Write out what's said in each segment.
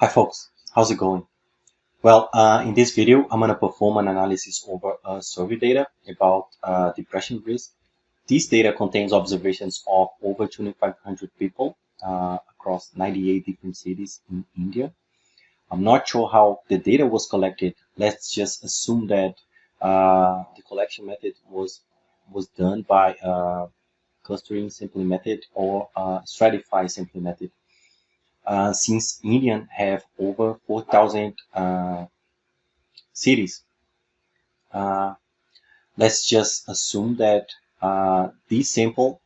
Hi folks, how's it going? In this video, I'm going to perform an analysis over survey data about depression risk. This data contains observations of over 2,500 people across 98 different cities in India. I'm not sure how the data was collected. Let's just assume that the collection method was done by clustering sampling method or stratify sampling method. Since India have over 4,000 cities, uh, let's just assume that this sample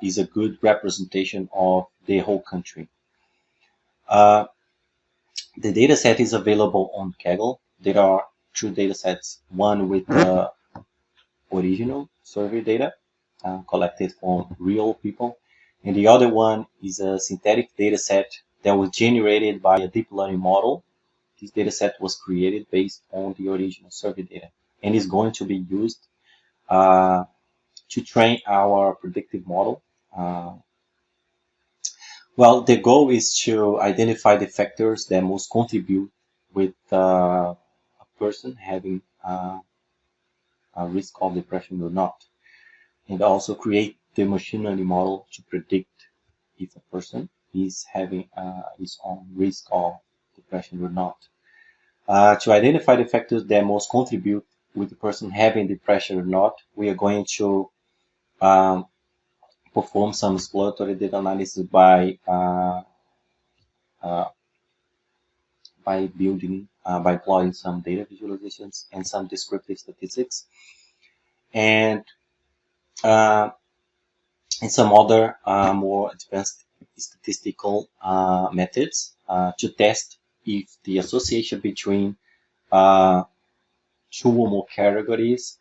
is a good representation of the whole country. Uh, the data set is available on Kaggle. There are two data sets, one with the original survey data collected from real people, and the other one is a synthetic data set that was generated by a deep learning model. This data set was created based on the original survey data and is going to be used uh, to train our predictive model. The goal is to identify the factors that most contribute with a person having a risk of depression or not, and also create the machine learning model to predict if a person is having his own risk of depression or not. To identify the factors that most contribute with the person having depression or not, we are going to um, perform some exploratory data analysis uh, by plotting some data visualizations and some descriptive statistics, and uh, some other more advanced statistical methods to test if the association between uh, two or more categories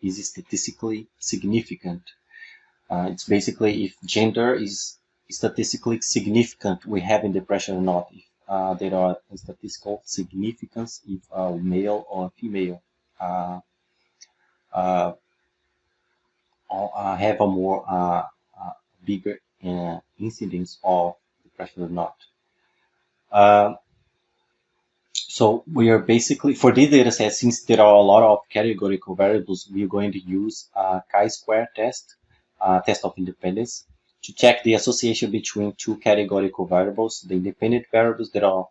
is statistically significant. It's basically if gender is statistically significant, we have in depression or not. If there are statistical significance if a male or female uh, uh, have a more bigger incidence of depression or not. Uh, so we are basically, for this data set, since there are a lot of categorical variables, we are going to use chi-square test, test of independence, to check the association between two categorical variables. The independent variables that are,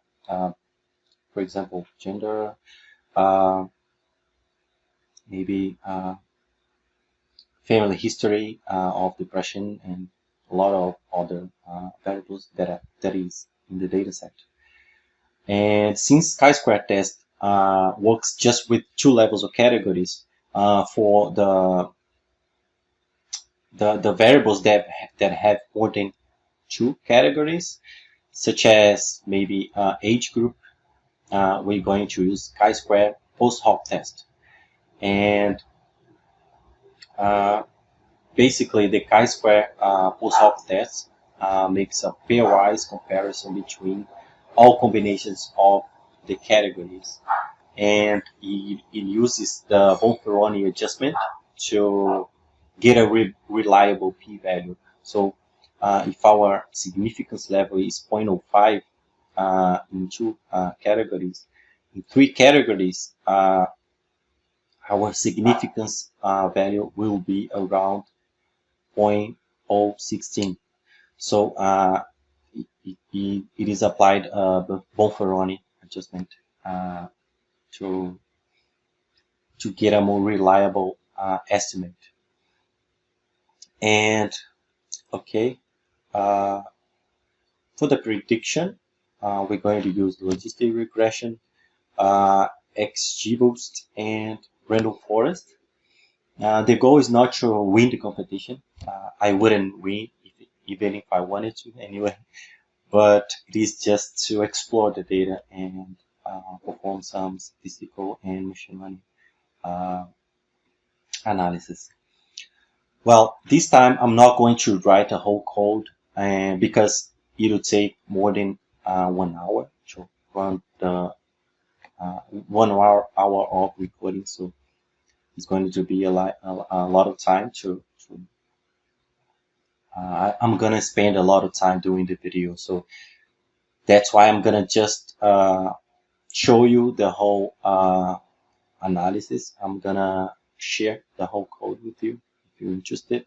for example, gender, uh, maybe family history of depression, and a lot of other variables that is in the data set. And since chi-square test works just with two levels of categories for the variables that have more than two categories, such as maybe age group, we're going to use chi-square post hoc test. And basically, the chi-square post hoc test makes a pairwise comparison between all combinations of the categories, and it uses the Bonferroni adjustment to get a reliable p-value. So if our significance level is 0.05 in two categories, in three categories, our significance value will be around 0.016. So it is applied the Bonferroni adjustment to get a more reliable estimate. And okay, uh, for the prediction, we're going to use logistic regression, XGBoost, and random forest. The goal is not to win the competition. I wouldn't win even if I wanted to anyway, but it is just to explore the data and perform some statistical and machine learning uh, analysis. Well, this time I'm not going to write a whole code because it would take more than 1 hour to run the 1 hour of recording. So it's going to be a lot of time I'm going to spend a lot of time doing the video. So That's why I'm gonna just show you the whole analysis. I'm gonna share the whole code with you if you're interested.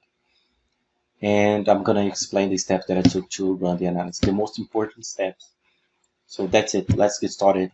And I'm gonna explain the steps that I took to run the analysis, the most important steps. So that's it. Let's get started.